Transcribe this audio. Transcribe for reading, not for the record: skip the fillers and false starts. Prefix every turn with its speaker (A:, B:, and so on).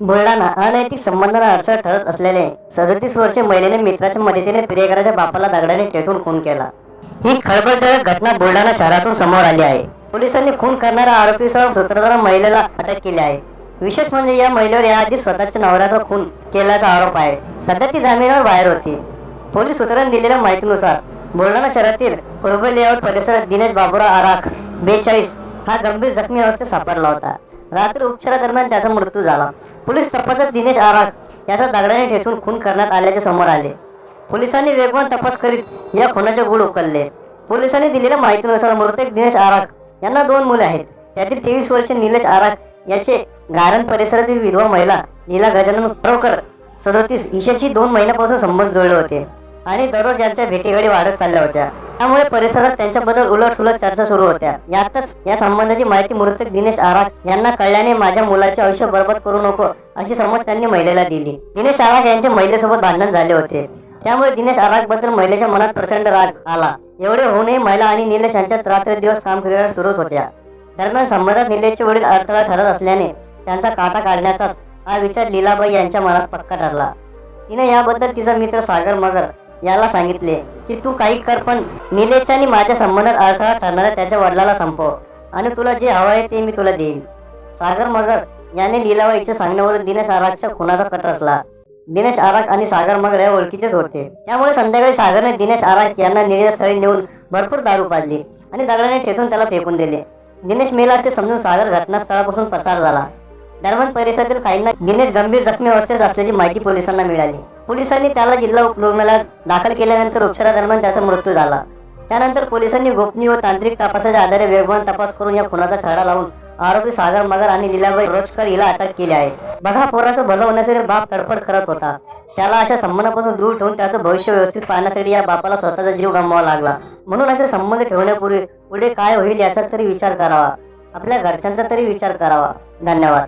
A: बुलढाणा अनैतिक संबंधांना अडसर ठरत असलेले 37 वर्षीय महिलेने मित्राच्या मदतीने प्रियकराच्या बापाला दगडाने ठेचून खून केला। ही खळबळजनक घटना बुलढाणा शहरातून समोर आली आहे। पोलिसांनी खून करणाऱ्या आरोपीसह सूत्रधार महिलेला अटक केली आहे। विशेष म्हणजे या महिलेवर याआधी स्वतःच्या नवऱ्याचा खून केल्याचा आरोप आहे। सध्या ती जामिनावर बाहेर होती। पोलीस सूत्रांनी दिलेल्या माहितीनुसार बुलढाणा शहरातील उर्ब लेआउट परिसरात दिनेश बाबुराव आराख 42 हा गंभीर जखमी अवस्थेत सापडला होता। रात्री उपचारादरम्यान त्याचा मृत्यू झाला। पोलीस तपासात दिनेश आराख याचा दगडाने ठेचून खून करण्यात आल्याचे समोर आले। पोलिसांनी वेगवान तपास करीत या खुनाचे गूढ उकलले। पोलिसांनी दिलेल्या माहितीनुसार मृतक दिनेश आराख यांना 2 मुले आहेत। त्यातील 23 वर्षीय निलेश आराख याचे गारण परिसरातील विधवा महिला नीला गजानन खरोकर 37 हिच्याशी 2 महिन्यापासून संबंध जुळले होते आणि दररोज यांच्या भेटीगाडी वाढत चालल्या होत्या। त्यामुळे परिसरात त्यांच्याबद्दल उलटसुलट चर्चा सुरू होत्या। यातच या संबंधाची माहिती मृतक दिनेश आराख यांना कळल्याने माझ्या मुलाचे आयुष्य बरबाद करू नको अशी समज त्यांनी महिलेला दिली। दिनेश आराख यांचे महिलेसोबत भांडण झाले होते। त्यामुळे दिनेश आराख बद्दल महिलेच्या मनात प्रचंड राग आला। एवढे होऊनही महिला आणि निलेश यांच्यात रात्रदिवस कामक्रिया सुरूच होत्या। दरम्यान संबंधात निलेशचे वडील अडथळा ठरत असल्याने त्यांचा काटा काढण्याचाच हा विचार लीलाबाई यांच्या मनात पक्का ठरला। तिने याबद्दल तिचा मित्र सागर मगर याला सांगितले की तू काही कर, पण निलेशच्या आणि माझ्या संबंधात अडथळा ठरणाऱ्या त्याच्या वडिलाला संपव आणि तुला जे हवं आहे ते मी तुला देईन। सागर मगर याने लीलाबाईच्या सांगण्यावरून दिनेश आराखच्या खुनाचा कट रचला। दिनेश आराख आणि सागर मगर हे ओळखीचेच होते। त्यामुळे संध्याकाळी सागरने दिनेश आराख यांना निर्जनस्थळी नेऊन भरपूर दारू पाजली आणि दगडाने ठेचून त्याला फेकून दिले। दिनेश मेला असे समजून सागर घटनास्थळापासून पसार झाला। दरम्यान परिसरातील काहींना दिनेश गंभीर जखमी अवस्थेत असल्याची माहिती पोलिसांना मिळाली। पोलिसांनी त्याला जिल्हा रुग्णालयात दाखल केल्यानंतर उपचारादरम्यान त्याचा मृत्यू झाला। त्यानंतर पोलिसांनी गोपनीय व तांत्रिक तपासाच्या आधारे वेगवान तपास करून या खुनाचा छडा लावून आरोपी सागर मगर आणि लीलाबाई रोचकर हिला अटक केली आहे। बघा, पोराचं भलं होण्यासाठी बाप तडफड करत होता। त्याला अशा संबंधापासून दूर ठेवून त्याचं भविष्य व्यवस्थित पाहण्यासाठी या बापाला स्वतःचा जीव गमवावा लागला। म्हणून असे संबंध ठेवण्यापूर्वी पुढे काय होईल याचा तरी विचार करावा, आपल्या घरच्यांचा तरी विचार करावा। धन्यवाद।